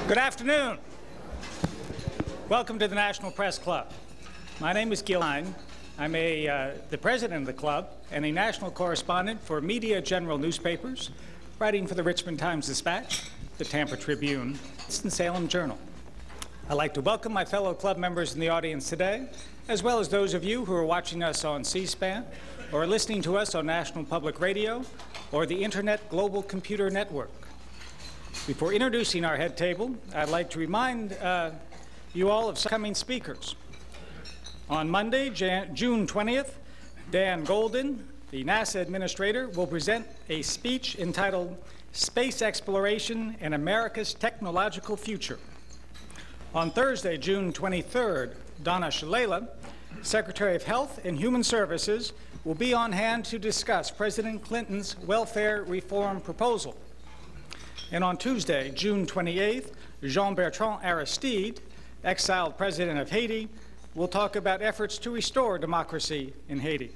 Good afternoon. Welcome to the National Press Club. My name is Gil Hine. I'm the president of the club and a national correspondent for Media General newspapers, writing for the Richmond Times-Dispatch, the Tampa Tribune, and Salem Journal. I'd like to welcome my fellow club members in the audience today, as well as those of you who are watching us on C-SPAN or listening to us on National Public Radio or the Internet Global Computer Network. Before introducing our head table, I'd like to remind you all of coming speakers. On Monday, June 20th, Dan Golden, the NASA administrator, will present a speech entitled Space Exploration and America's Technological Future. On Thursday, June 23rd, Donna Shalala, Secretary of Health and Human Services, will be on hand to discuss President Clinton's welfare reform proposal. And on Tuesday, June 28th, Jean-Bertrand Aristide, exiled president of Haiti, will talk about efforts to restore democracy in Haiti.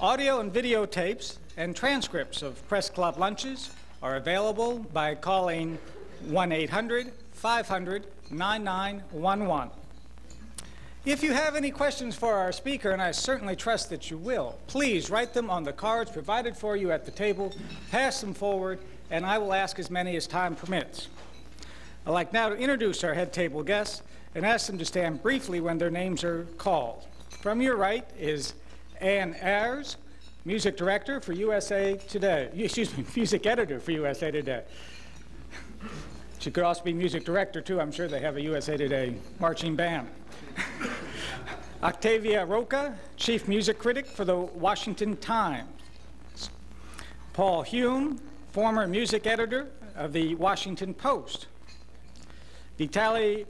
Audio and videotapes and transcripts of press club lunches are available by calling 1-800-500-9911. If you have any questions for our speaker, and I certainly trust that you will, please write them on the cards provided for you at the table, pass them forward, and I will ask as many as time permits. I'd like now to introduce our head table guests and ask them to stand briefly when their names are called. From your right is Ann Ayers, music director for USA Today. Music editor for USA Today. She could also be music director, too. I'm sure they have a USA Today marching band. Octavia Roca, chief music critic for the Washington Times. Paul Hume, former music editor of the Washington Post. Vitaly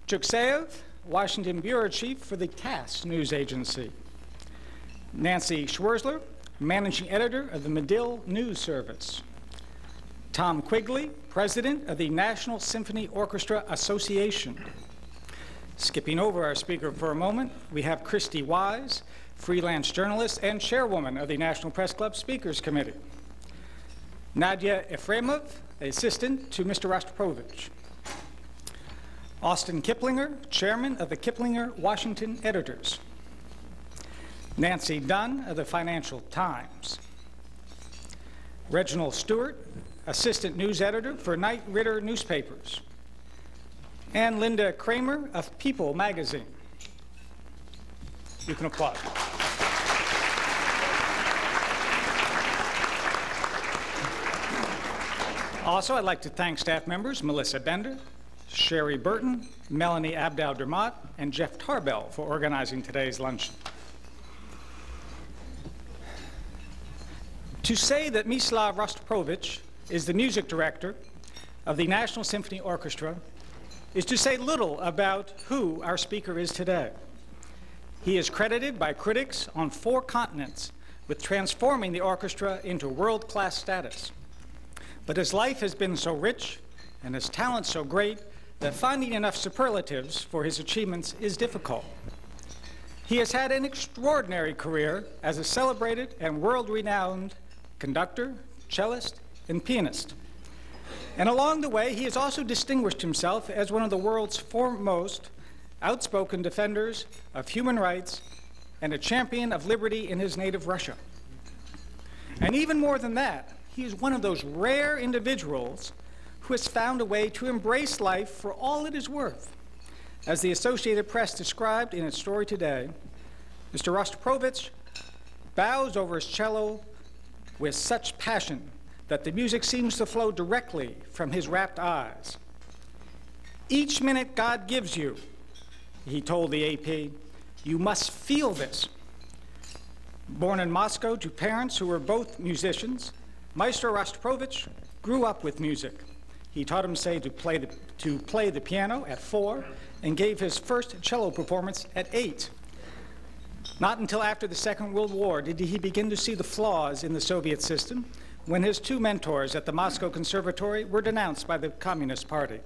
Chuksev, Washington bureau chief for the TASS news agency. Nancy Schwerzler, managing editor of the Medill News Service. Tom Quigley, president of the National Symphony Orchestra Association. Skipping over our speaker for a moment, we have Christy Wise, freelance journalist and chairwoman of the National Press Club Speakers Committee. Nadia Efremov, assistant to Mr. Rostropovich. Austin Kiplinger, chairman of the Kiplinger Washington Editors. Nancy Dunn of the Financial Times. Reginald Stewart, assistant news editor for Knight Ridder newspapers. And Linda Kramer of People magazine. You can applaud. Also, I'd like to thank staff members Melissa Bender, Sherry Burton, Melanie Abdel-Dermot, and Jeff Tarbell for organizing today's luncheon. To say that Mstislav Rostropovich is the music director of the National Symphony Orchestra is to say little about who our speaker is today. He is credited by critics on 4 continents with transforming the orchestra into world-class status. But his life has been so rich and his talent so great that finding enough superlatives for his achievements is difficult. He has had an extraordinary career as a celebrated and world-renowned conductor, cellist, and pianist. And along the way, he has also distinguished himself as one of the world's foremost outspoken defenders of human rights and a champion of liberty in his native Russia. And even more than that, he is one of those rare individuals who has found a way to embrace life for all it is worth. As the Associated Press described in its story today, Mr. Rostropovich bows over his cello with such passion that the music seems to flow directly from his rapt eyes. Each minute God gives you, he told the AP, you must feel this. Born in Moscow to parents who were both musicians, Maestro Rostropovich grew up with music. He taught himself to play the piano at 4 and gave his first cello performance at 8. Not until after the Second World War did he begin to see the flaws in the Soviet system, when his 2 mentors at the Moscow Conservatory were denounced by the Communist Party.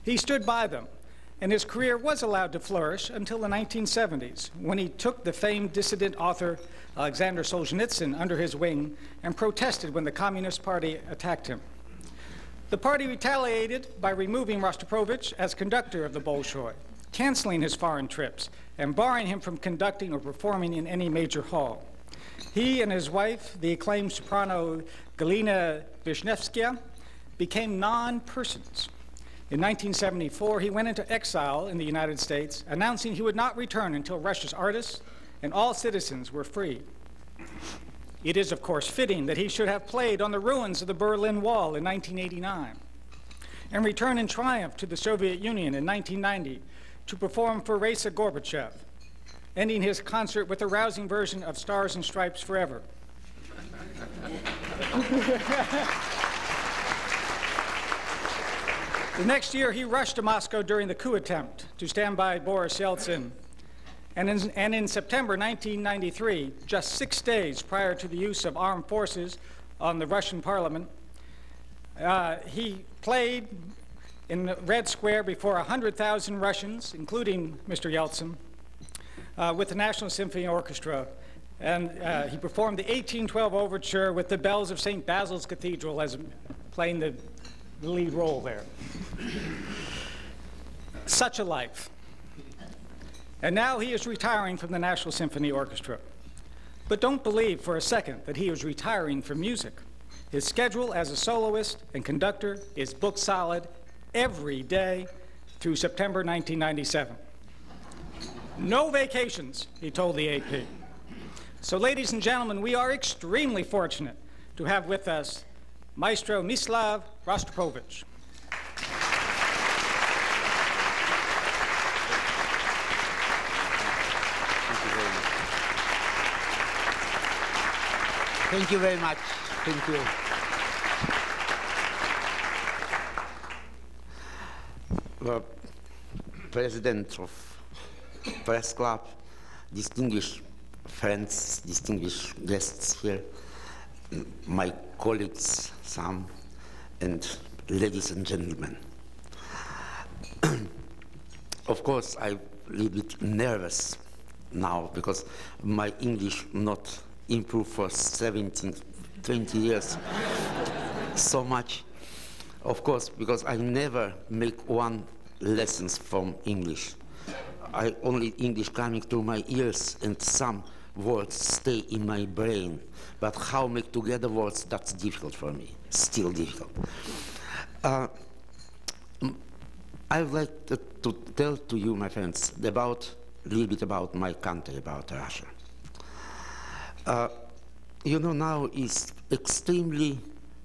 He stood by them, and his career was allowed to flourish until the 1970s, when he took the famed dissident author Alexander Solzhenitsyn under his wing and protested when the Communist Party attacked him. The party retaliated by removing Rostropovich as conductor of the Bolshoi, canceling his foreign trips, and barring him from conducting or performing in any major hall. He and his wife, the acclaimed soprano Galina Vishnevskaya, became non-persons. In 1974, he went into exile in the United States, announcing he would not return until Russia's artists and all citizens were free. It is, of course, fitting that he should have played on the ruins of the Berlin Wall in 1989 and return in triumph to the Soviet Union in 1990 to perform for Raisa Gorbachev, ending his concert with a rousing version of Stars and Stripes Forever. The next year, he rushed to Moscow during the coup attempt to stand by Boris Yeltsin. And in September 1993, just 6 days prior to the use of armed forces on the Russian parliament, he played in the Red Square before 100,000 Russians, including Mr. Yeltsin, with the National Symphony Orchestra. And he performed the 1812 Overture with the bells of St. Basil's Cathedral as playing the lead role there. Such a life. And now he is retiring from the National Symphony Orchestra. But don't believe for a second that he is retiring from music. His schedule as a soloist and conductor is booked solid every day through September 1997. No vacations, he told the AP. So, ladies and gentlemen, we are extremely fortunate to have with us Maestro Mstislav Rostropovich. Thank you very much. Thank you. The President of Press Club, distinguished friends, distinguished guests here, my colleagues, some, and ladies and gentlemen. Of course, I'm a little bit nervous now because my English not improved for 17, 20 years so much. Of course, because I never make one lessons from English. I only English coming to my ears and some words stay in my brain. But how make together words, that's difficult for me, still difficult. I would like to tell to you, my friends, about a little bit about my country, about Russia. You know, now is extremely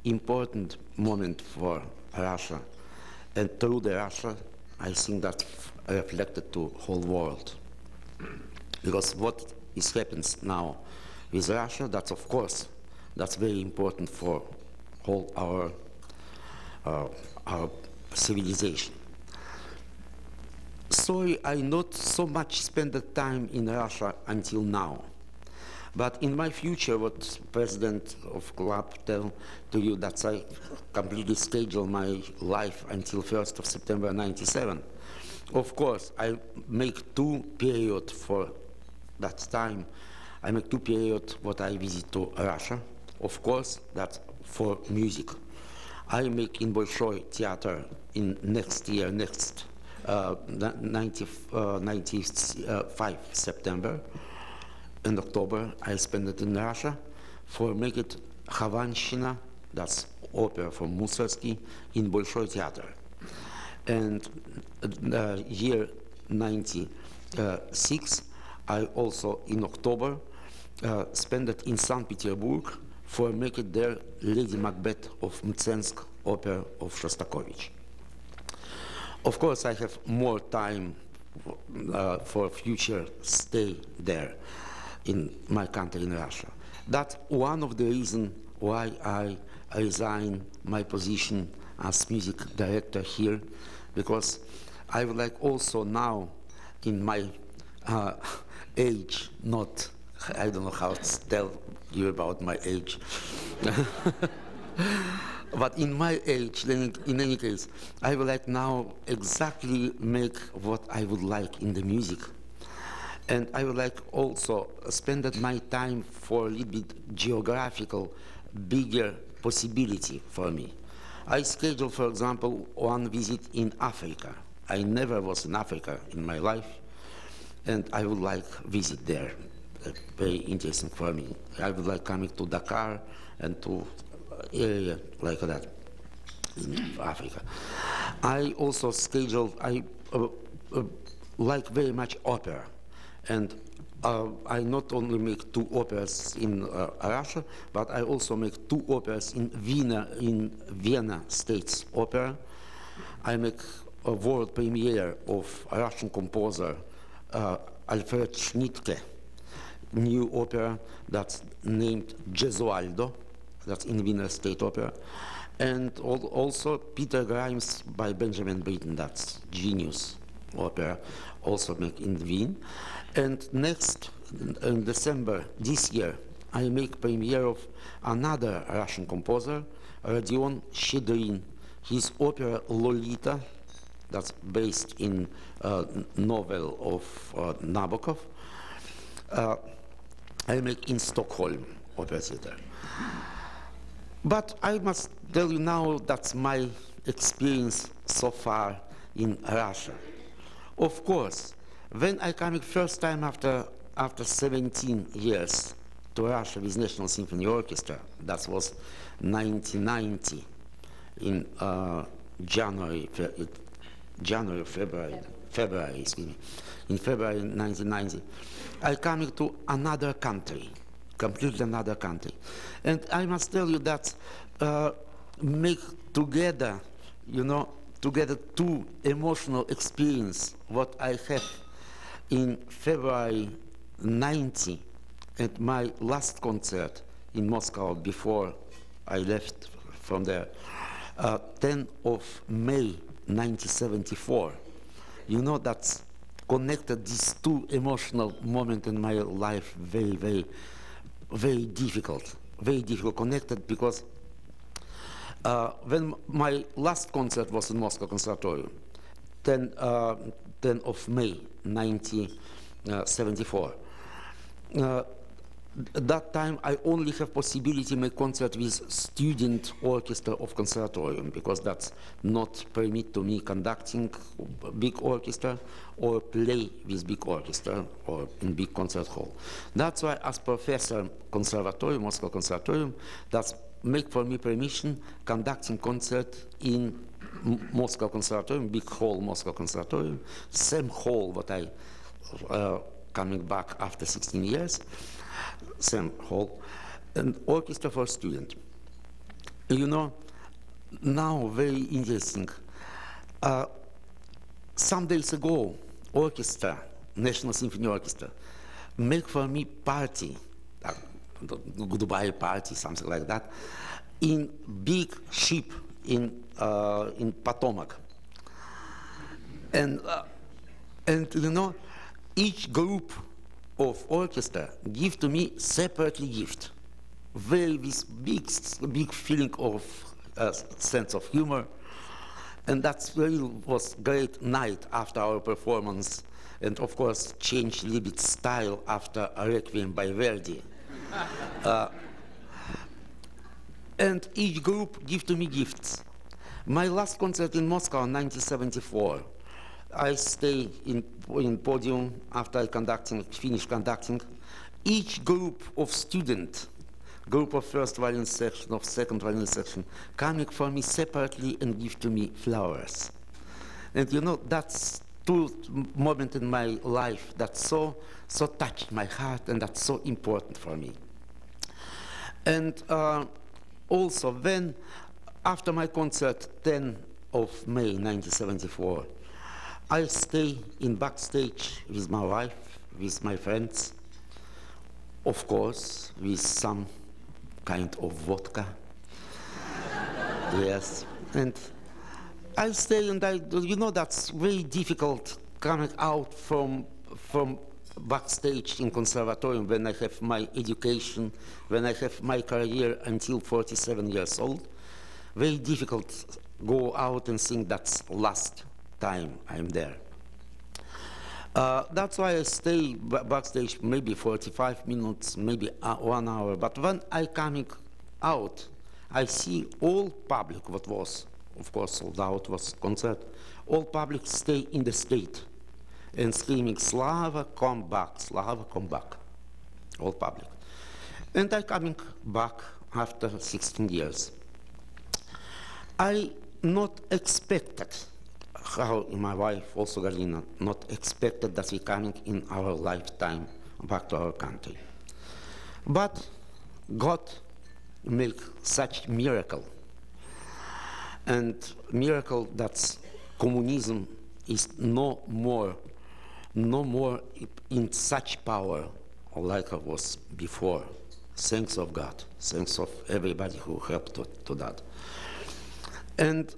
important moment for Russia, and through the Russia, I think that reflected to whole world. Because what is happens now with Russia, that's of course, that's very important for whole our civilization. Sorry, I not so much spend the time in Russia until now. But in my future, what President of Club tell to you that I completely schedule my life until 1st of September 97. Of course, I make 2 periods for that time. I make 2 periods what I visit to Russia. Of course, that's for music. I make in Bolshoi Theater in next year, 95 September. In October, I spend it in Russia for make it Havanshina, that's opera from Mussorgsky, in Bolshoi Theater. And year 96, I also in October spend it in St. Petersburg for make it there Lady Macbeth of Mtsensk opera of Shostakovich. Of course, I have more time for future stay there in my country, in Russia. That's one of the reasons why I resign my position as music director here, because I would like also now, in my age, not, I don't know how to tell you about my age, but in my age, in any case, I would like now exactly make what I would like in the music. And I would like also spend my time for a little bit geographical, bigger possibility for me. I schedule, for example, one visit in Africa. I never was in Africa in my life, and I would like visit there. Very interesting for me. I would like coming to Dakar and to area like that in Africa. I also schedule, I like very much opera, and I not only make 2 operas in Russia, but I also make 2 operas in Vienna States Opera. I make a world premiere of a Russian composer, Alfred Schnittke, new opera that's named Gesualdo, that's in Vienna State Opera. And also Peter Grimes by Benjamin Britten, that's Genius opera, also make in Wien. And next, in December this year, I make premiere of another Russian composer, Rodion Shchedrin. His opera Lolita, that's based in a novel of Nabokov, I make in Stockholm Opera Theater. But I must tell you now that's my experience so far in Russia. Of course, when I came first time after 17 years to Russia with National Symphony Orchestra, that was 1990 in February, excuse me, in February 1990, I came to another country, completely another country. And I must tell you that make together, together 2 emotional experience what I have in February 90 at my last concert in Moscow before I left from there, 10 of May 1974. That's connected these 2 emotional moments in my life very, very, very difficult connected, because when my last concert was in Moscow Conservatorium, 10 of May 1974, at that time I only have possibility to make concert with student orchestra of conservatorium, because that's not permit to me conducting big orchestra or play with big orchestra or in big concert hall. That's why as professor conservatorium, Moscow Conservatorium, that's make for me permission conducting concert in Moscow Conservatorium, big hall Moscow Conservatorium, same hall what I coming back after 16 years, same hall, and orchestra for student. Now very interesting. Some days ago, orchestra, National Symphony Orchestra, make for me party, goodbye party, something like that, in big ship in Potomac. And each group of orchestra give to me separately gift, very with big feeling of sense of humor, and that really was great night after our performance, and of course changed a little bit style after a Requiem by Verdi. And each group give to me gifts. My last concert in Moscow in 1974, I stay in podium after I finish conducting. Each group of students, group of first violin section, of second violin section, coming for me separately and give to me flowers. And that's 2 moments in my life that so touched my heart, and that's so important for me. And also when, after my concert, 10 of May 1974, I stay in backstage with my wife, with my friends, of course, with some kind of vodka. Yes, and I stay, and that's very difficult coming out from backstage in conservatorium when I have my education, when I have my career until 47 years old. Very difficult go out and think that's last time I'm there. That's why I stay backstage maybe 45 minutes, maybe 1 hour. But when I coming out, I see all public, what was, of course, sold out, was concert, all public stay in the street and screaming, Slava, come back, Slava, come back, all public. And I coming back after 16 years. I not expected, how my wife, also Galina, not expected that we coming in our lifetime back to our country. But God make such miracle, and miracle that communism is no more in such power like it was before. Thanks of God, thanks of everybody who helped to that. And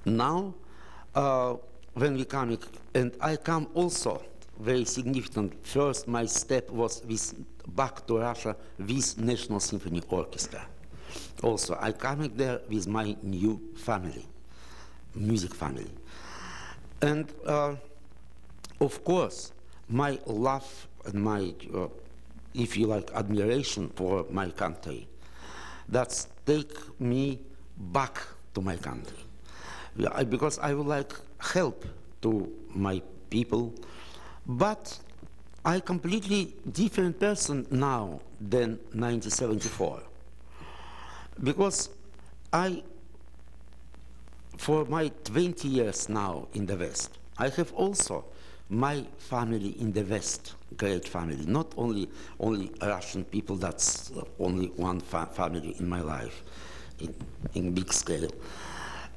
now, when we come, and I come also very significant. First, my step was back to Russia with National Symphony Orchestra. Also, I coming there with my new family, music family. And of course, my love and my, if you like, admiration for my country, that's take me back to my country. Because I would like help to my people, but I completely different person now than 1974. Because for my 20 years now in the West, I have also my family in the West, great family, not only Russian people, that's only one family in my life, in big scale.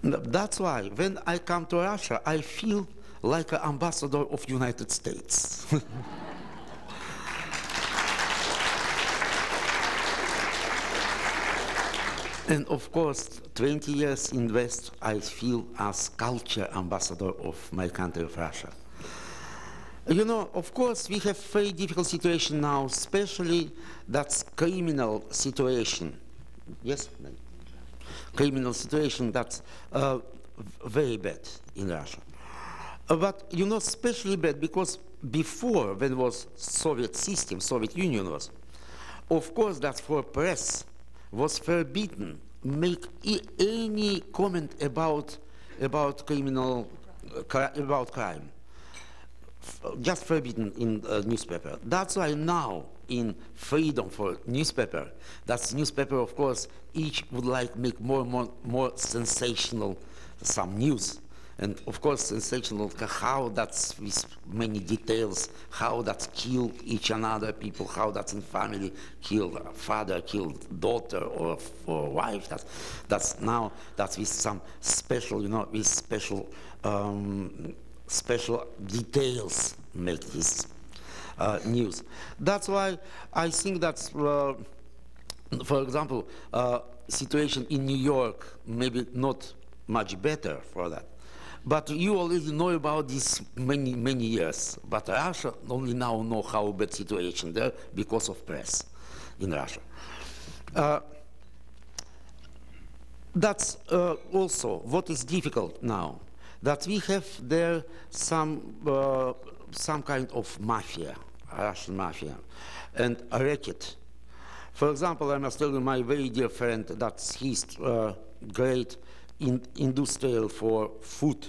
That's why when I come to Russia, I feel like an ambassador of United States. And of course, 20 years in West, I feel as culture ambassador of my country of Russia. You know, of course, we have very difficult situation now, especially that's criminal situation. Yes? Criminal situation that's very bad in Russia. But, you know, especially bad because before, when it was Soviet system, Soviet Union was, of course, that for press was forbidden make any comment about crime. Just forbidden in newspaper. That's why now in freedom for newspaper, that's newspaper, of course, each would like make more sensational some news. And of course, sensational how that's with many details, how that's killed each another people, how that's in family killed father, killed daughter or wife. That's now that's with some special, you know, with special special details make this news. That's why I think that's, for example, situation in New York maybe not much better for that. But you already know about this many years. But Russia only now know how bad situation there because of press in Russia. That's also what is difficult now. That we have there some kind of mafia, Russian mafia, and a racket. For example, I must tell you my very dear friend that he's great industrial for food,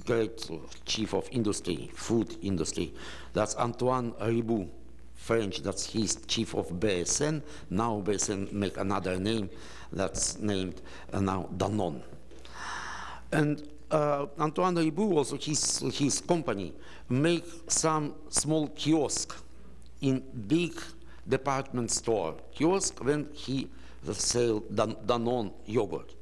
great chief of industry, food industry. That's Antoine Ribou, French, that's he's chief of BSN. Now BSN make another name that's named now Danone. And Antoine Ribou also, his company, make some small kiosk in big department store. Kiosk when he sell Danone yogurt.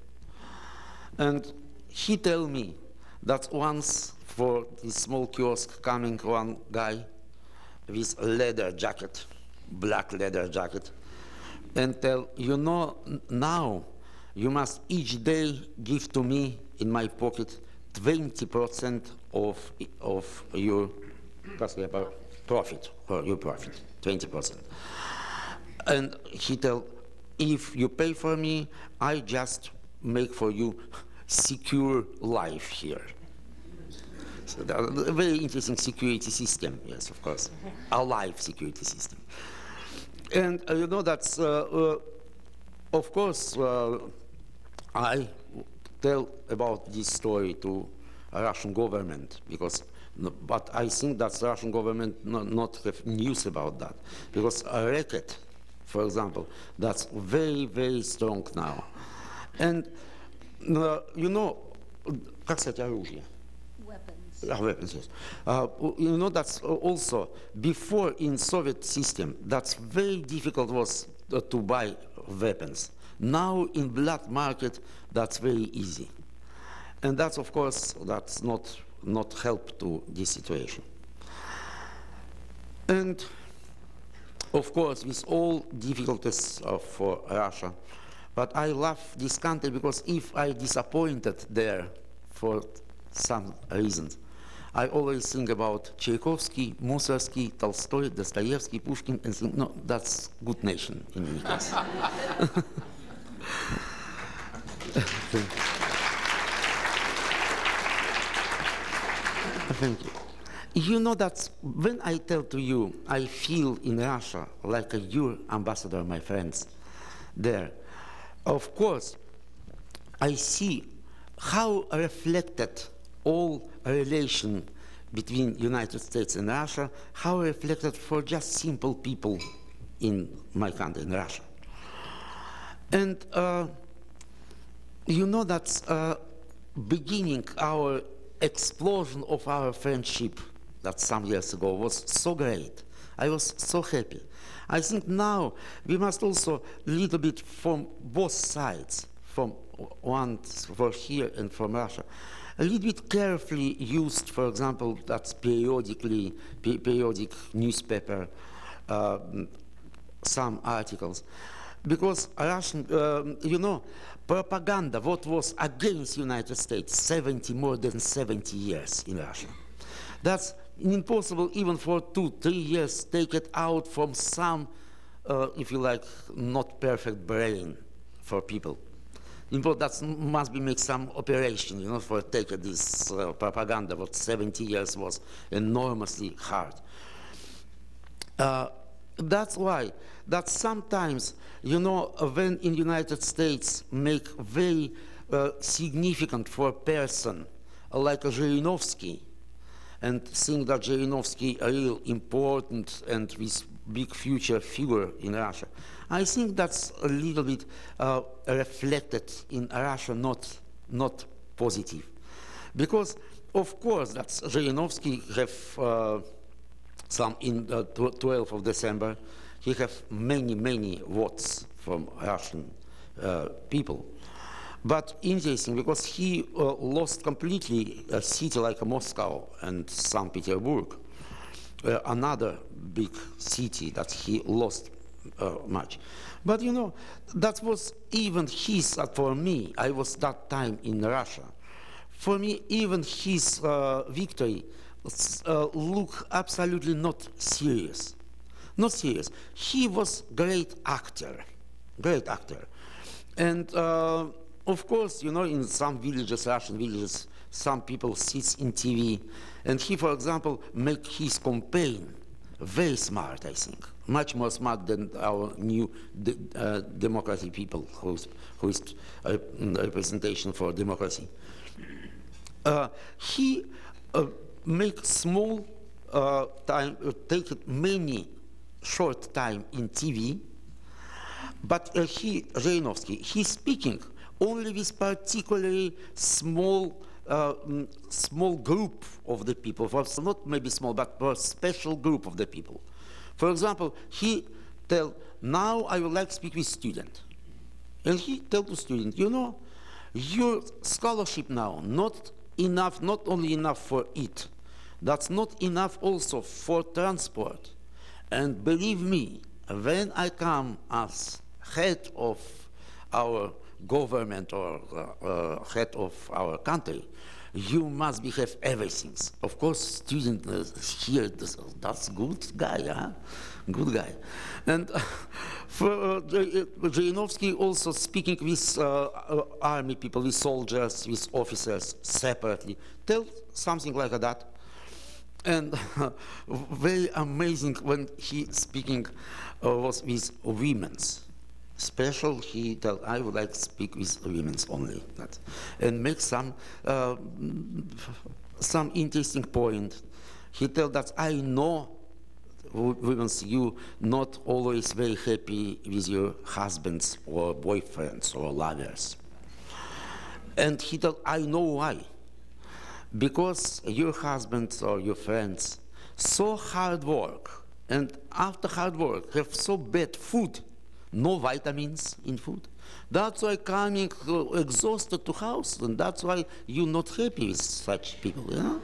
And he tell me that once for this small kiosk coming one guy with a leather jacket, black leather jacket, and tell, you know, now you must each day give to me in my pocket 20% of your profit, or your profit, 20%. And he tell, if you pay for me, I just make for you secure life here. So a very interesting security system, yes, of course, a life security system. And you know, that's of course, I tell about this story to Russian government because, but I think that the Russian government not have news about that because a racket, for example, that's very, very strong now. And you know, как сказать, оружие? Weapons. Weapons, yes. You know, that's also, before in Soviet system, that's very difficult was to buy weapons. Now in black market, that's very easy. And that's, of course, that's not help to this situation. And of course, with all difficulties for Russia, but I love this country because if I disappointed there for some reasons, I always think about Tchaikovsky, Mussorgsky, Tolstoy, Dostoevsky, Pushkin, and think, no, that's good nation in any case. Thank you. You know that when I tell to you, I feel in Russia like a your ambassador, my friends, there. Of course, I see how reflected all relation between United States and Russia, how reflected for just simple people in my country, in Russia. And you know that beginning our explosion of our friendship that some years ago was so great. I was so happy. I think now we must also a little bit from both sides, from one for here and from Russia, a little bit carefully used, for example, that's periodic newspaper, some articles. Because Russian, you know, propaganda, what was against United States, more than 70 years in Russia. That's impossible even for 2-3 years take it out from some, if you like, not perfect brain for people. That must be make some operation, you know, for take this propaganda. What 70 years was enormously hard. That's why that sometimes, you know, when in United States make very significant for a person like a Zhirinovsky, and think that Zhirinovsky a real important and with big future figure in Russia. I think that's a little bit reflected in Russia, not positive. Because, of course, that's Zhirinovsky have some in the 12th of December, he have many votes from Russian people. But interesting, because he lost completely a city like Moscow and St. Petersburg, another big city that he lost much. But you know, that was even his, for me, I was that time in Russia. For me, even his victory looked absolutely not serious. Not serious. He was great actor. And of course, you know, in some villages, Russian villages, some people sit in TV, and he, for example, make his campaign very smart, I think, much more smart than our new democracy people who is representation for democracy. He make small time, take many short time in TV, but Zhirinovsky, he's speaking only with particularly small group of the people, not maybe small, but for a special group of the people. For example, he tell, now I would like to speak with student. And he tell to student, you know, your scholarship now, not enough, not only enough for it, that's not enough also for transport. And believe me, when I come as head of our government or head of our country, you must have everything. Of course, students here, that's good guy, huh? Good guy. And for Zhirinovsky also speaking with army people, with soldiers, with officers separately, tell something like that. And very amazing when he speaking was with women's. special. He tell, I would like to speak with women only, that, and make some interesting point. He tell that I know, women, you not always very happy with your husbands or boyfriends or lovers. And he tell, I know why. Because your husbands or your friends so hard work, and after hard work have so bad food, no vitamins in food. That's why coming exhausted to house, and that's why you're not happy with such people, you know?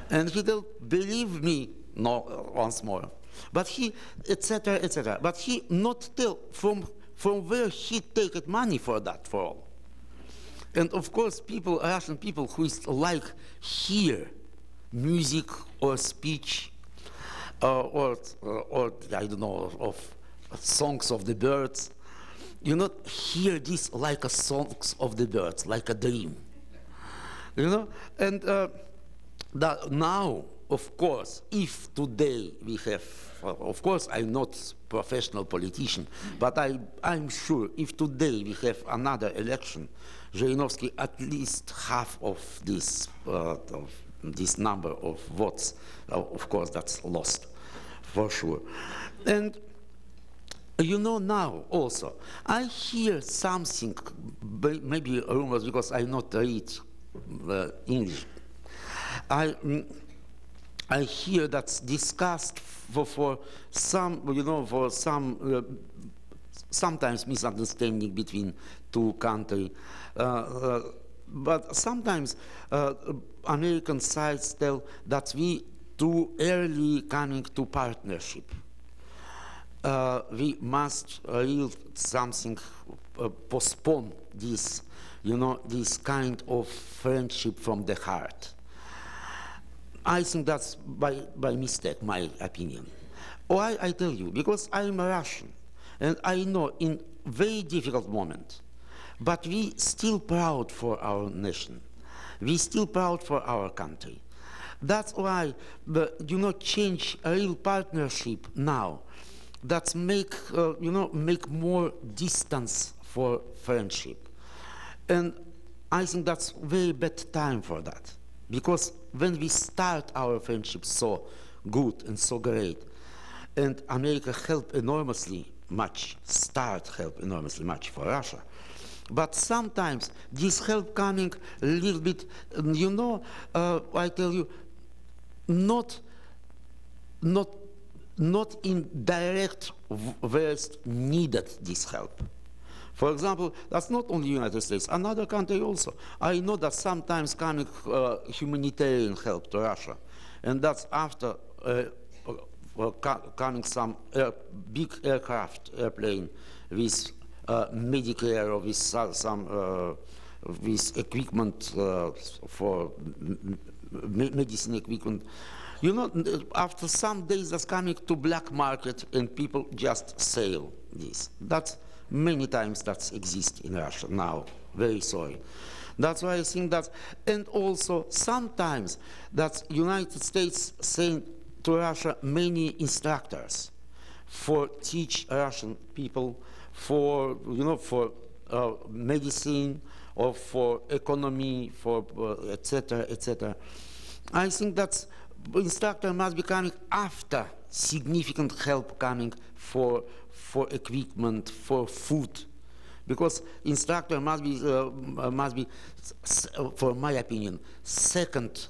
And he tell, believe me, no, once more. But he, etc., etc. But he not tell from where he take money for that, for all. And of course, people, Russian people who is like hear music or speech or I don't know, of songs of the birds, you not hear this like a songs of the birds, like a dream, you know? And that now, of course, if today we have, of course, I'm not professional politician, but I'm sure if today we have another election, Zhirinovsky at least half of this number of votes, of course, that's lost, for sure. And you know now also, I hear something, maybe rumors, because I not read English. I hear that's discussed for some, you know, for some sometimes misunderstanding between two countries. But sometimes American sides tell that we too early coming to partnership. We must really something postpone this, you know, this kind of friendship from the heart. I think that's by mistake, my opinion. Why I tell you? Because I'm a Russian, and I know in very difficult moment, but we still proud for our nation. We still proud for our country. That's why do not change a real partnership now. That make you know, make more distance for friendship, and I think that's very bad time for that. Because when we start our friendship so good and so great, and America helped enormously much, help enormously much for Russia, but sometimes this help coming a little bit, you know, I tell you, not in direct ways needed this help. For example, that's not only United States, another country also. I know that sometimes coming humanitarian help to Russia, and that's after coming some big airplane with Medicare or with some with equipment for medicine equipment. You know, after some days that's coming to black market and people just sell this. That's many times that exists in Russia now, very sorry. That's why I think that, and also sometimes that United States send to Russia many instructors for teach Russian people for, you know, for medicine or for economy, for etc., etc. I think that instructor must be coming after significant help coming for equipment, for food, because instructor must be, for my opinion, second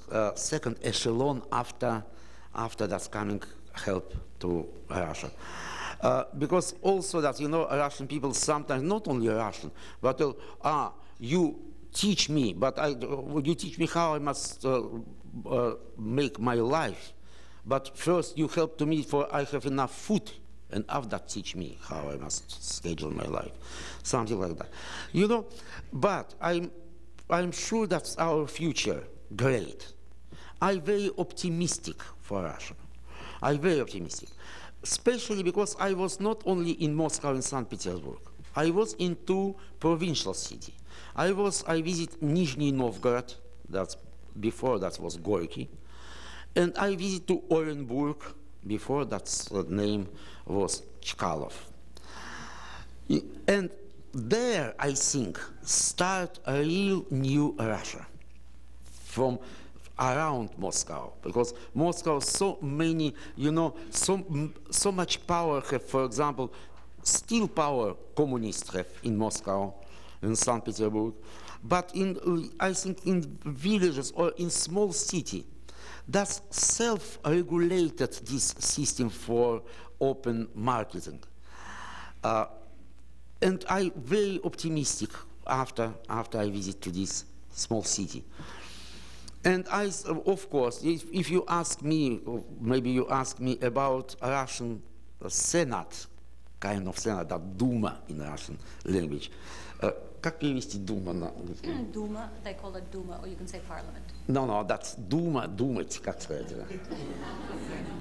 echelon after that's coming help to Russia. Because also that, you know, Russian people sometimes, not only Russian, but you teach me, but you teach me how I must make my life. But first you help to me for I have enough food, and after that teach me how I must schedule my life, something like that. You know, but I'm sure that's our future great. I'm very optimistic for Russia. I'm very optimistic, especially because I was not only in Moscow and St. Petersburg. I was in two provincial cities. I visited Nizhny Novgorod, that's before that was Gorky, and I visited to Orenburg, before that's the name was Chkalov. And there, I think, start a real new Russia from around Moscow, because Moscow, so many, you know, so much power have, for example, still power communists have in Moscow, in St. Petersburg, but I think in villages or in small city, that's self-regulated this system for open marketing. And I'm very optimistic after I visit to this small city. And of course, if you ask me, or maybe you ask me about Russian Senate, kind of Senate, that Duma in Russian language. Как перевести Дума на русский? Duma, they call it Duma, or you can say parliament. No, that's Duma, думать, как сказать.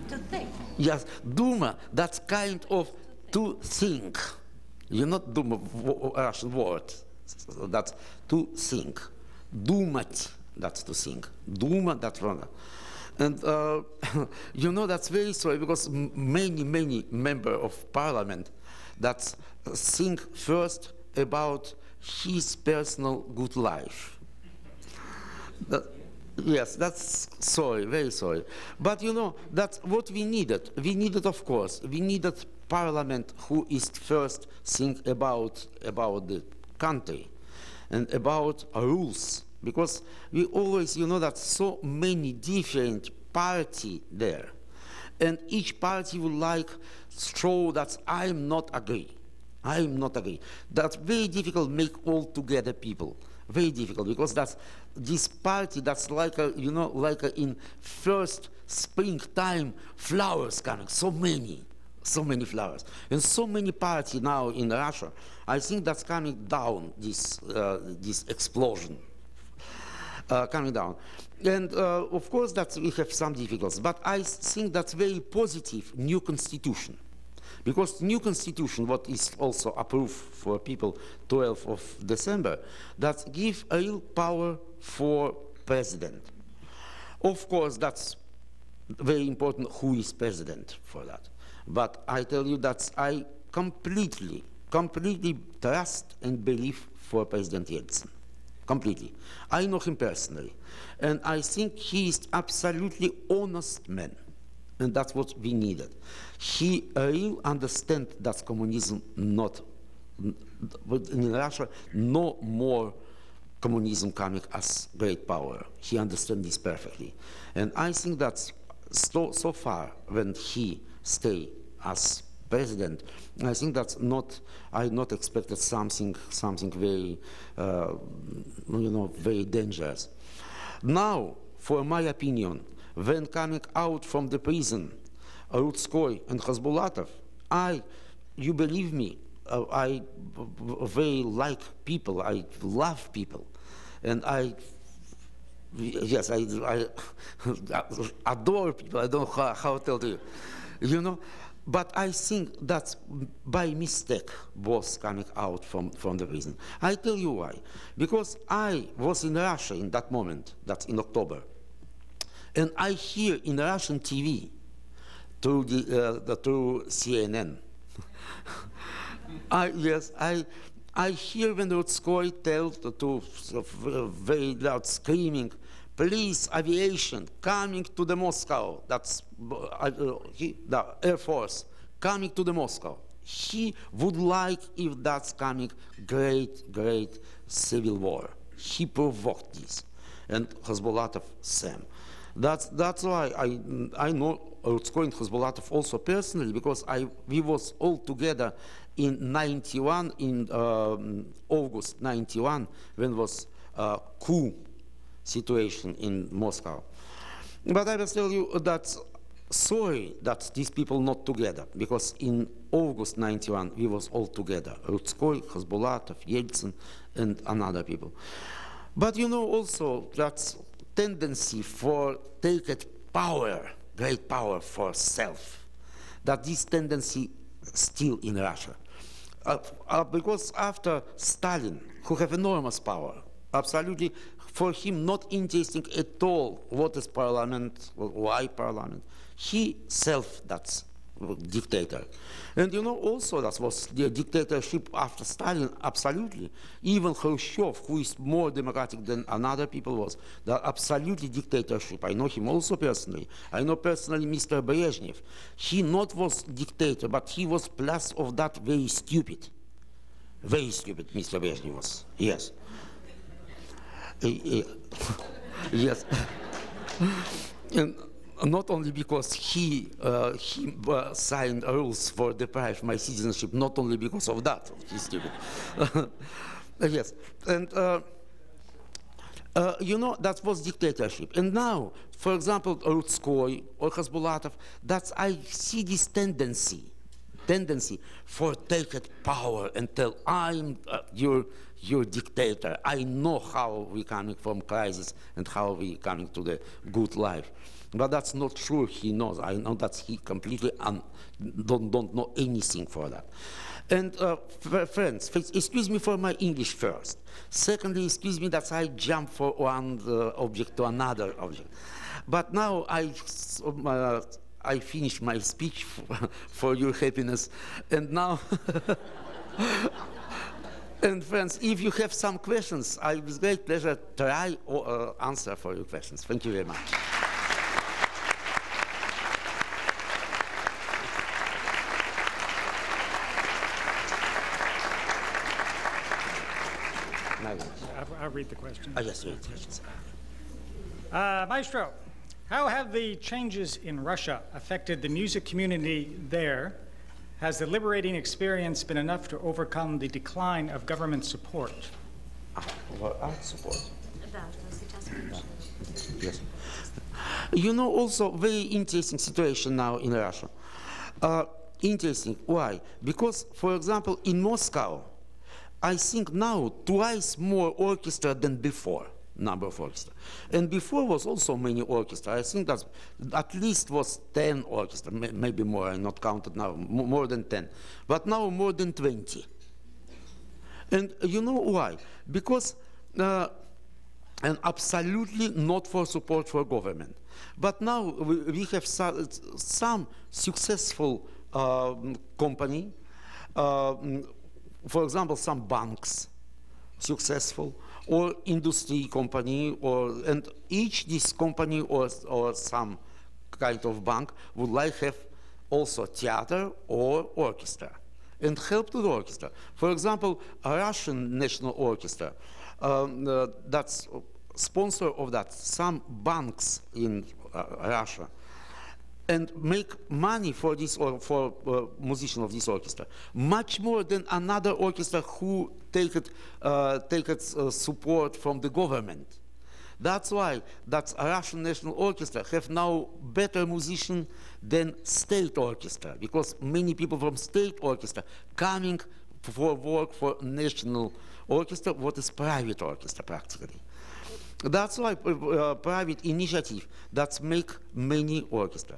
To think. Yes, Duma, that's kind of to think. You not Duma, Russian word. That's to think. Думать, that's to think. Duma, that's wrong. And you know, that's very sorry, because many members of parliament that think first about his personal good life. Yes, that's sorry, very sorry. But you know, that's what we needed. We needed, of course, we needed parliament who is first think about the country and about rules. Because we always, you know, that so many different parties there. And each party would like show that I'm not agree. I'm not agree. That's very difficult to make all together people. Very difficult, because that's this party that's like a, you know, like a in first springtime flowers coming, so many flowers. And so many parties now in Russia, I think that's coming down, this explosion. Coming down. And of course that we have some difficulties, but I think that's very positive new constitution. Because new constitution, what is also approved for people 12th of December, that give a real power for president. Of course, that's very important who is president for that. But I tell you that I completely trust and believe for President Yeltsin. Completely. I know him personally. And I think he is absolutely honest man. And that's what we needed. He really understands that communism not, in Russia, no more communism coming as great power. He understands this perfectly. And I think that so far, when he stay as president, I think that's not, I not expected something very, you know, very dangerous. Now, for my opinion, when coming out from the prison, Rutskoy and Khasbulatov, you believe me, I very like people, I love people, and yes, I adore people, I don't know how to tell you, you know, but I think that by mistake was coming out from the prison. I tell you why. Because I was in Russia in that moment, that's in October, and I hear in Russian TV through through CNN. I hear when Rutskoy tells to very loud screaming, "Please, aviation coming to the Moscow." That's the Air Force coming to the Moscow. He would like if that's coming great civil war. He provoked this, and Khasbulatov Sam. That's why I know Rutskoy and Khasbulatov also personally, because we was all together in 91, in August 91, when was coup situation in Moscow. But I will tell you that sorry that these people not together, because in August 91 we was all together, Rutskoy, Khasbulatov, Yeltsin, and another people. But you know also that tendency for take power, great power for self, that this tendency still in Russia. Because after Stalin, who have enormous power, absolutely, for him not interesting at all what is parliament, why parliament. He self, that's dictator. And you know, also that was the dictatorship after Stalin, absolutely. Even Khrushchev, who is more democratic than another people was, the absolutely dictatorship. I know him also personally. I know personally Mr. Brezhnev. He not was dictator, but he was plus of that very stupid. Very stupid, Mr. Brezhnev was, yes. Yes. And not only because he signed rules for deprive my citizenship, not only because of that, he's stupid. Yes, and you know, that was dictatorship. And now, for example, Rutskoy or Khasbulatov, that's, I see this tendency for taking power and tell, I'm your dictator. I know how we're coming from crisis and how we're coming to the good life. But that's not true. He knows. I know that he completely don't know anything for that. And friends, excuse me for my English first. Secondly, excuse me that I jump from one object to another object. But now I finish my speech for your happiness. And now, and friends, if you have some questions, I with great pleasure try or answer for your questions. Thank you very much. I'll read the question. Yes, read the questions. Maestro, how have the changes in Russia affected the music community there? Has the liberating experience been enough to overcome the decline of government support? Art support. About Yes. You know, also very interesting situation now in Russia. Interesting. Why? Because, for example, in Moscow, I think now twice more orchestra than before, number of orchestra. And before was also many orchestra. I think that at least was 10 orchestra, maybe more, I'm not counted now, more than 10. But now more than 20. And you know why? Because, and absolutely not for support for government. But now we have some successful company, for example, some banks, successful, or industry company, and each this company or some kind of bank would like have also theater or orchestra, and help to the orchestra. For example, a Russian National Orchestra, that's sponsor of that, some banks in Russia, and make money for this or for musician of this orchestra, much more than another orchestra who take support from the government. That's why that Russian National Orchestra have now better musician than state orchestra, because many people from state orchestra coming for work for national orchestra, what is private orchestra practically. That's why private initiative that make many orchestra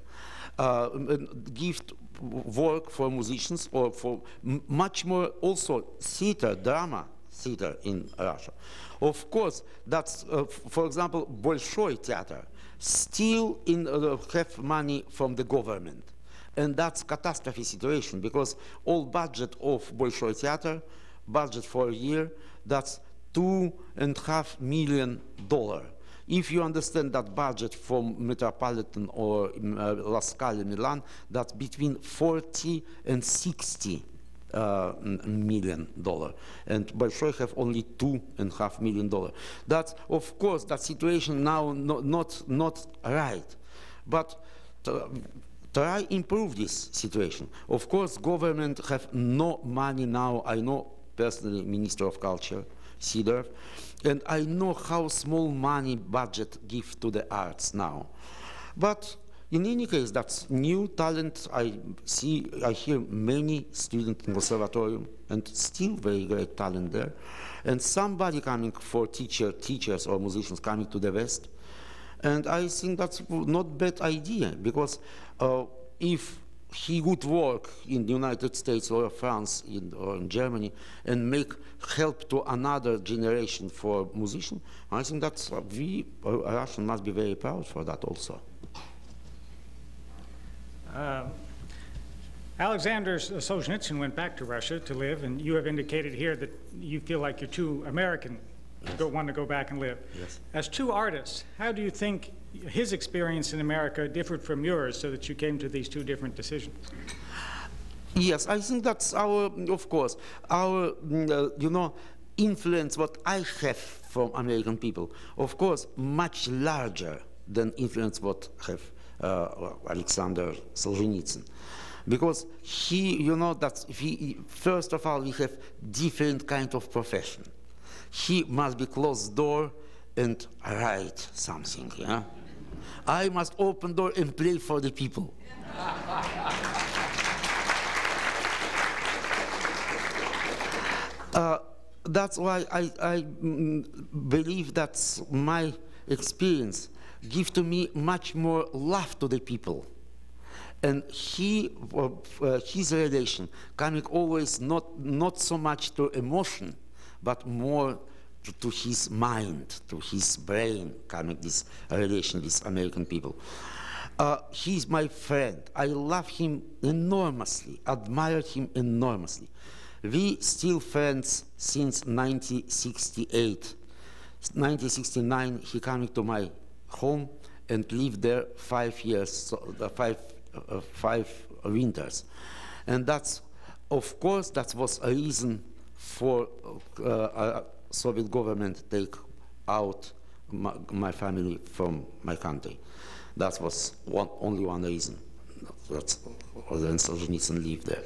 give work for musicians or for much more also theater, drama theater in Russia. Of course, that's for example Bolshoi theater still have money from the government, and that's catastrophe situation because all budget of Bolshoi theater, budget for a year, that's $2.5 million. If you understand that budget from Metropolitan or La Scala Milan, that's between 40 and 60 million dollar, and Bolshoi have only $2.5 million. That's of course that situation now not right, but try improve this situation. Of course, government have no money now. I know personally, Minister of Culture, Sidorov, and I know how small money budget give to the arts now. But in any case, that's new talent. I hear many students in conservatorium, and still very great talent there. And somebody coming for teachers or musicians coming to the West. And I think that's not bad idea, because if he would work in the United States or France or in Germany and make help to another generation for musicians, I think that's we Russians must be very proud for that also. Alexander Solzhenitsyn went back to Russia to live, and you have indicated here that you feel like you're too American to want to go back and live. Yes. As two artists, how do you think his experience in America differed from yours so that you came to these two different decisions? Yes, I think that's our, of course, our, influence what I have from American people, of course, much larger than influence what have Alexander Solzhenitsyn. Because he, that first of all, we have different kind of profession. He must be close door and write something, yeah? I must open door and play for the people. That's why I believe that my experience gives to me much more love to the people. And his relation coming always not so much to emotion, but more to his mind, to his brain, coming this relation with American people. He's my friend. I love him enormously, admired him enormously. We still friends since 1968. 1969, he came to my home and lived there 5 years, so five winters. And that's, of course, that was a reason for Soviet government take out my family from my country. That was only one reason. That's then Solzhenitsyn lived there.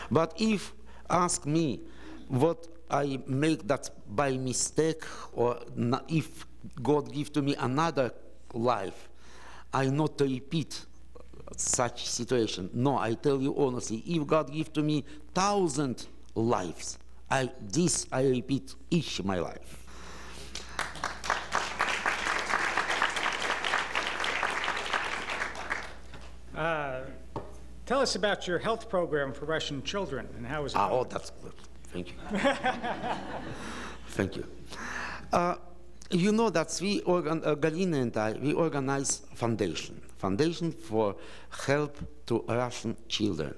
But if ask me what I make that by mistake, or if God give to me another life, I not repeat such situation. No, I tell you honestly, if God give to me 1,000 lives, I repeat each my life. Tell us about your health program for Russian children and how is it? Oh, that's good. Thank you. Thank you. You know that we, Galina and I, we organize foundation for help to Russian children.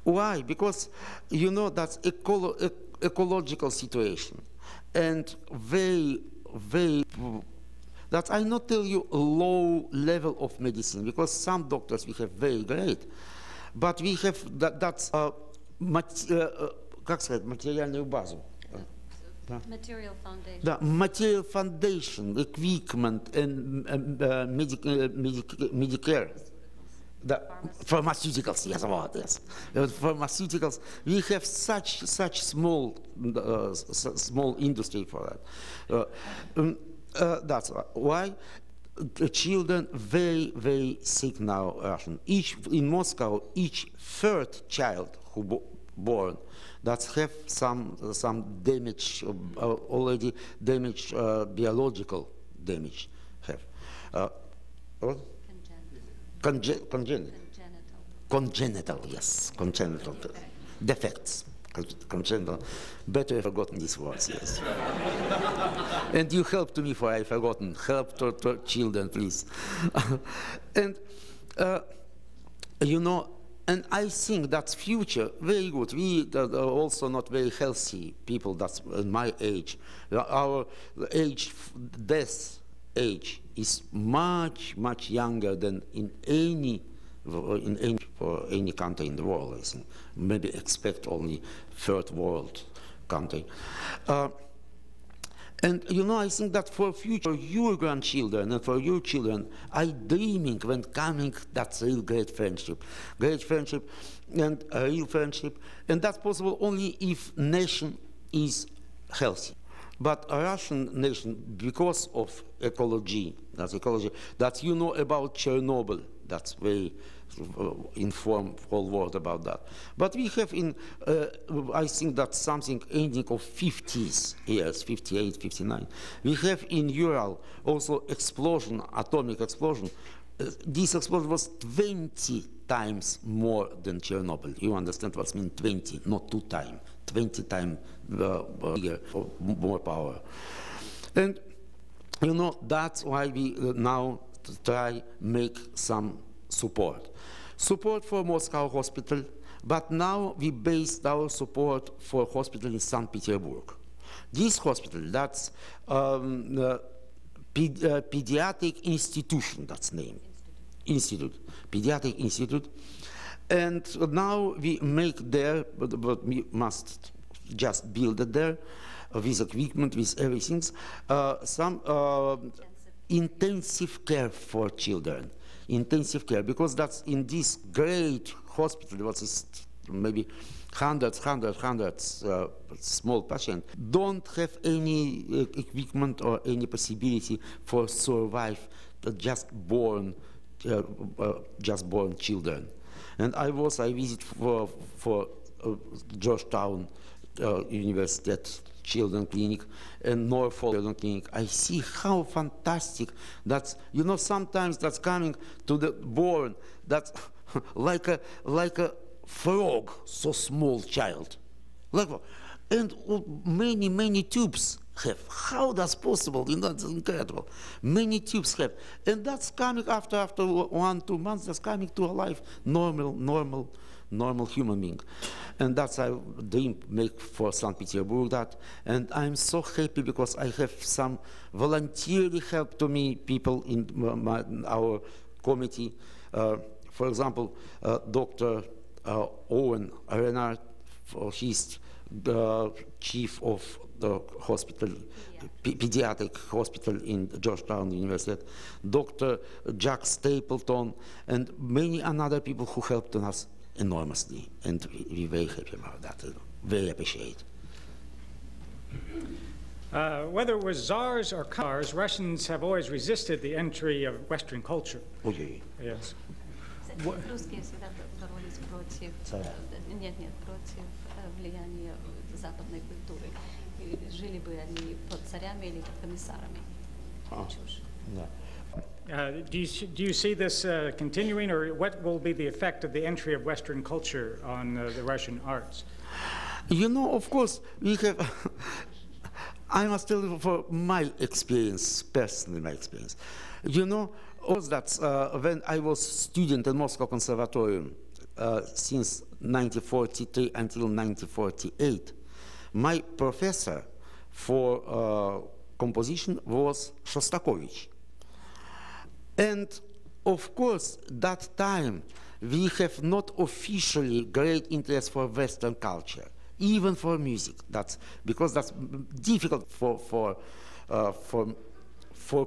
Why? Because you know that's ecological situation, and that I not tell you low level of medicine, because some doctors we have very great, but we have как сказать, материальную базу. Material foundation. Да, material foundation, equipment, and Medicare. The pharmaceuticals, yes, about this. Pharmaceuticals, we have such small industry for that. That's why the children very sick now. Russian. In Moscow, each third child who born that have some damage, already damage, biological damage have. What? Congenital, yes, congenital defects. Congenital. Better I've forgotten these words, yes. And you help to me for I've forgotten. Help to children, please. And you know, and I think that's future very good. We are also not very healthy people. That's in my age. Our age, death age, is much younger than in any for any country in the world. I think maybe expect only third world country. And you know, I think that for future, your grandchildren and for your children, I dreaming when coming, that's real great friendship and a real friendship. And that's possible only if nation is healthy. But a Russian nation, because of ecology, that you know about Chernobyl, that's very informed whole world about that. But we have I think that's something ending of 50s years, 58, 59. We have in Ural also explosion, atomic explosion. This explosion was 20 times more than Chernobyl. You understand what's mean 20, not 2 times, 20 times bigger, more power. And you know, that's why we now try make some support for Moscow hospital. but now we based our support for hospital in St. Petersburg. This hospital, that's pediatric institution, that's name. Institute, pediatric institute. And now we make there, but we must just build it there with equipment, with everything, some intensive care for children. Intensive care, because that's in this great hospital, what is maybe hundreds small patients, don't have any equipment or any possibility for survive just born children. And I visit for Georgetown University Children Clinic and Norfolk Children Clinic. I see how fantastic that's, you know, sometimes that's coming to the born, that's like a frog, so small child. And many tubes have. How that's possible? You know, it's incredible. Many tubes have. And that's coming after 1-2 months, that's coming to a life, normal human being. And that's I dream make for St. Petersburg that. And I'm so happy because I have some voluntarily help to me people in our committee. For example, Dr. Owen Renard, he's the chief of the hospital, pediatric hospital in Georgetown University, Dr. Jack Stapleton, and many other people who helped us enormously, and we're very happy about that, very appreciate. Whether it was czars or tsars, Russians have always resisted the entry of Western culture. Okay. Yes. Русские всегда боролись против, нет, против влияния западной культуры. И жили бы они под царями или под комиссарами. Do you see this continuing, or what will be the effect of the entry of Western culture on the Russian arts? You know, of course, we have, I must tell you for my experience, personally my experience. You know, that when I was student in Moscow Conservatorium since 1943 until 1948, my professor for composition was Shostakovich. And of course, that time we have not officially great interest for Western culture, even for music. That's because that's difficult for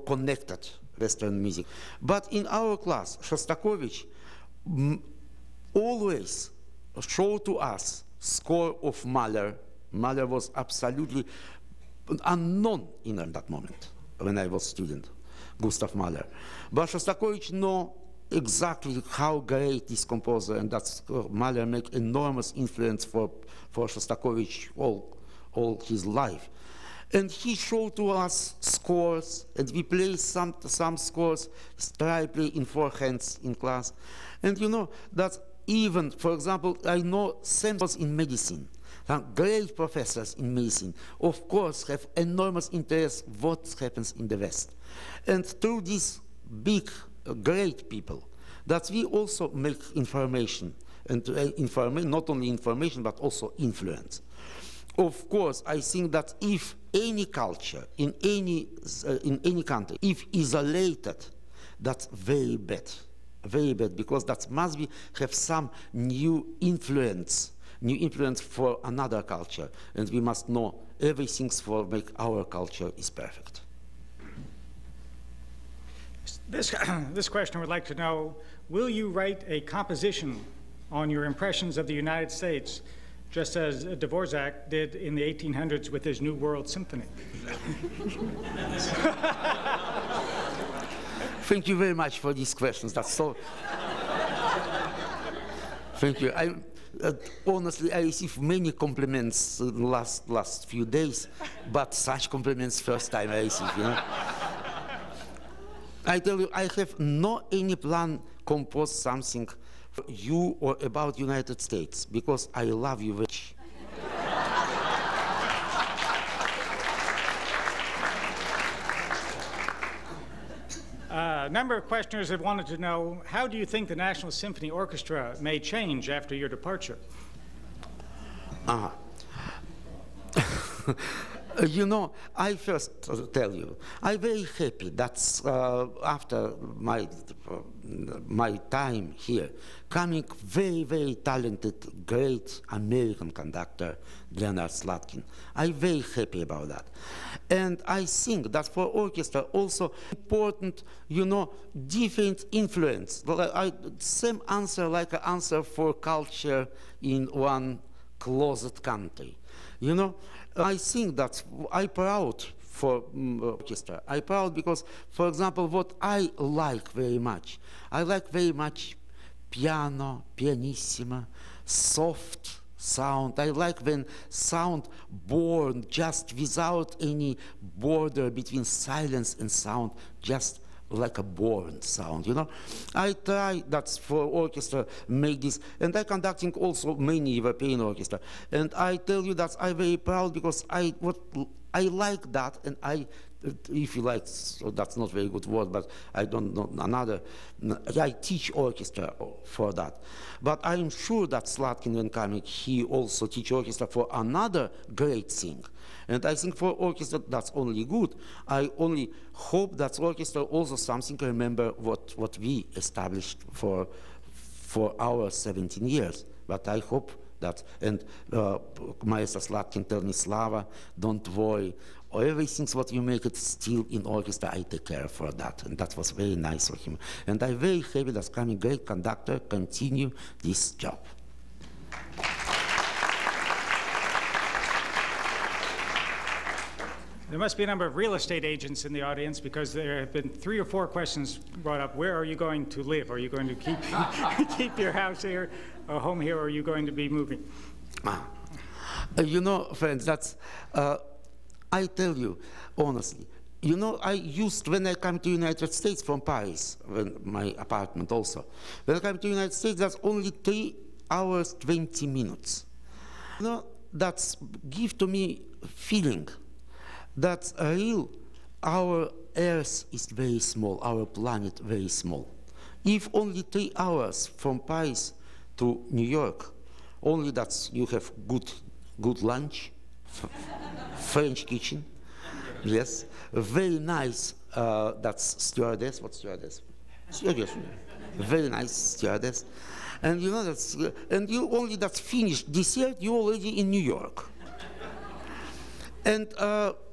connected Western music. But in our class, Shostakovich always showed to us score of Mahler. Mahler was absolutely unknown in that moment when I was student, Gustav Mahler. But Shostakovich know exactly how great this composer, and that's Mahler make enormous influence for Shostakovich all his life. And he showed to us scores, and we play some scores, try play in 4 hands in class. And you know, that even, for example, I know samples in medicine. Great professors in medicine, of course, have enormous interest what happens in the West. And through these big, great people, that we also make information, and not only information, but also influence. Of course, I think that if any culture in any country, if isolated, that's very bad, because that must have some new influence for another culture, and we must know everything for make our culture is perfect. This question would like to know, will you write a composition on your impressions of the United States, just as Dvorak did in the 1800s with his New World Symphony? Thank you very much for these questions. That's so. Thank you. Honestly, I received many compliments in the last few days, but such compliments first time I received. You know? I tell you, I have no any plan compose something for you or about United States, because I love you very much. number of questioners have wanted to know, how do you think the National Symphony Orchestra may change after your departure? You know, I first tell you, I'm very happy that after my time here, coming very, very talented, great American conductor, Leonard Slatkin. I'm very happy about that. And I think that for orchestra also important, you know, different influence. Same answer like an answer for culture in one closed country. You know, I think that I'm proud for orchestra. I'm proud because, for example, what I like very much, I like very much piano, pianissimo, soft sound. I like when sound born just without any border between silence and sound, just like a born sound, you know. I try that for orchestra make this, and I conducting also many European orchestra, and I tell you that I'm very proud because I like that, and if you like, so that's not very good word, but I don't know another. I teach orchestra for that, but I'm sure that Slatkin when coming, he also teach orchestra for another great thing. And I think for orchestra that's only good. I only hope that orchestra also something remember what we established for our 17 years. But I hope that, and Maestro Slatkin tell me, Slava, don't worry, everything what you make it still in orchestra, I take care for that. And that was very nice of him. And I'm very happy that coming great conductor continue this job. There must be a number of real estate agents in the audience because there have been 3 or 4 questions brought up. Where are you going to live? Are you going to keep, keep your house here, or home here, or are you going to be moving? You know, friends, that's, I tell you honestly, you know, I used, when I come to United States from Paris, when my apartment also, when I come to United States, that's only 3 hours, 20 minutes. You know, that's give to me feeling that our Earth is very small, our planet very small. If only 3 hours from Paris to New York, only that you have good lunch, French kitchen, yes, very nice, that's stewardess, what stewardess? Stewardess, very nice stewardess. And you know, that's, and you only that's finished dessert, you already in New York. And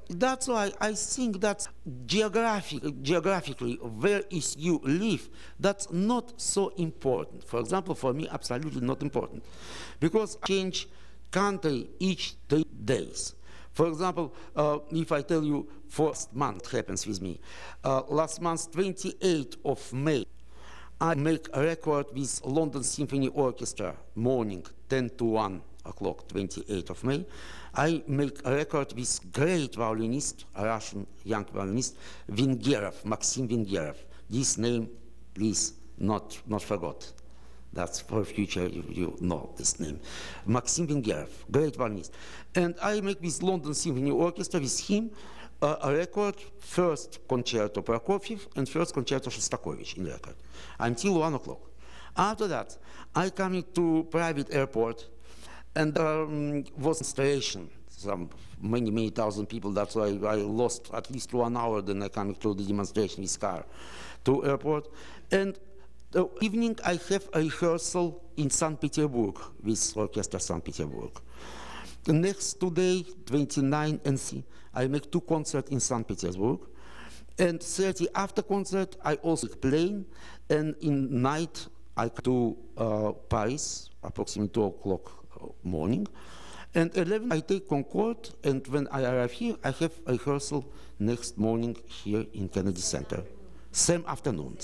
that's why I think that geographically, where is you live, that's not so important. For example, for me, absolutely not important. Because I change country each 3 days. For example, if I tell you first month happens with me, last month, 28th of May, I make a record with London Symphony Orchestra, morning, 10 to 1 o'clock, 28th of May. I make a record with great violinist, a Russian young violinist, Vengerov, Maxim Vengerov. This name, please, not forgot. That's for future, you know this name. Maxim Vengerov, great violinist. And I make with London Symphony Orchestra, with him, a record, first concerto Prokofiev and first concerto Shostakovich in record, until 1 o'clock. After that, I come to private airport, and was installation, many thousand people. That's why I lost at least 1 hour. Then I come to the demonstration with car to airport. And the evening I have a rehearsal in St. Petersburg with Orchestra St. Petersburg. The next day, 29 and 30, I make 2 concerts in St. Petersburg. And 30 after concert, I also plane. And in night, I come to Paris, approximately 2 o'clock morning, and 11 I take Concorde, and when I arrive here, I have a rehearsal next morning here in Kennedy Center. Same afternoon,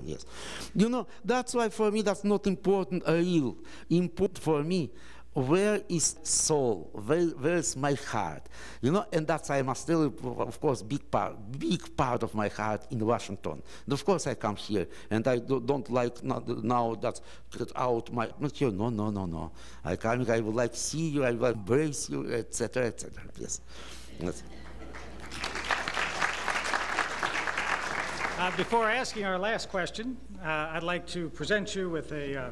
yes. You know, that's why for me that's not important, real. Important for me, where is soul, where is my heart? You know, and that's, I must tell you, of course, big part of my heart in Washington. And of course I come here, and I don't like now that cut out my, not here, no. I come, I would like to see you, I will embrace you, etc., yes. Before asking our last question, I'd like to present you with a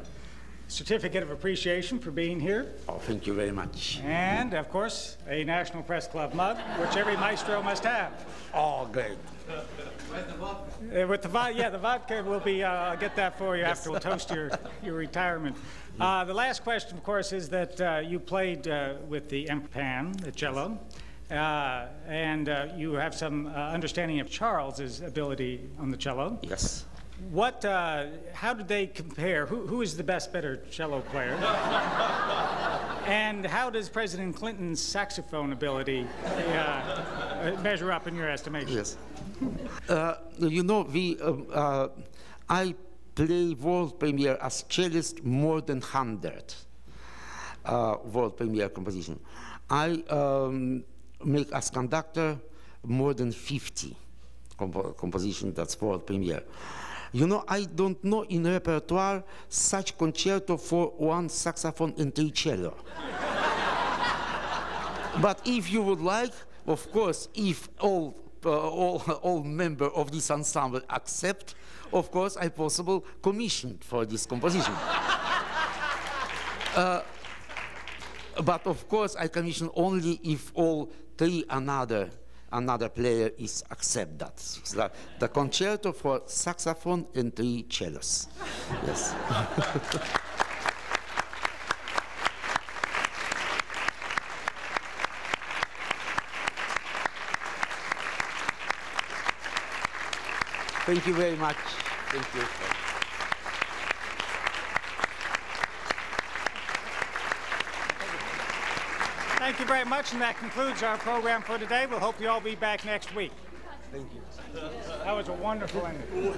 certificate of appreciation for being here. Oh, thank you very much. And, of course, a National Press Club mug, which every maestro must have. Oh, great. With the vodka will be, I'll get that for you after we'll toast your retirement. The last question, of course, is that you played with the pan, the cello, and you have some understanding of Charles's ability on the cello. Yes. How did they compare? Who is the better cello player? And how does President Clinton's saxophone ability measure up in your estimation? Yes. You know, I play world premiere as cellist more than 100 world premiere composition. I make as conductor more than 50 composition that's world premiere. You know, I don't know in repertoire such concerto for one saxophone and 3 cello. But if you would like, of course, if all members of this ensemble accept, of course, I possible commissioned for this composition. But of course, I commission only if all 3 another player is accept that. The concerto for saxophone and 3 cellos. Yes. Thank you very much. Thank you. Thank you very much, and that concludes our program for today. We'll hope you all be back next week. Thank you. That was a wonderful ending.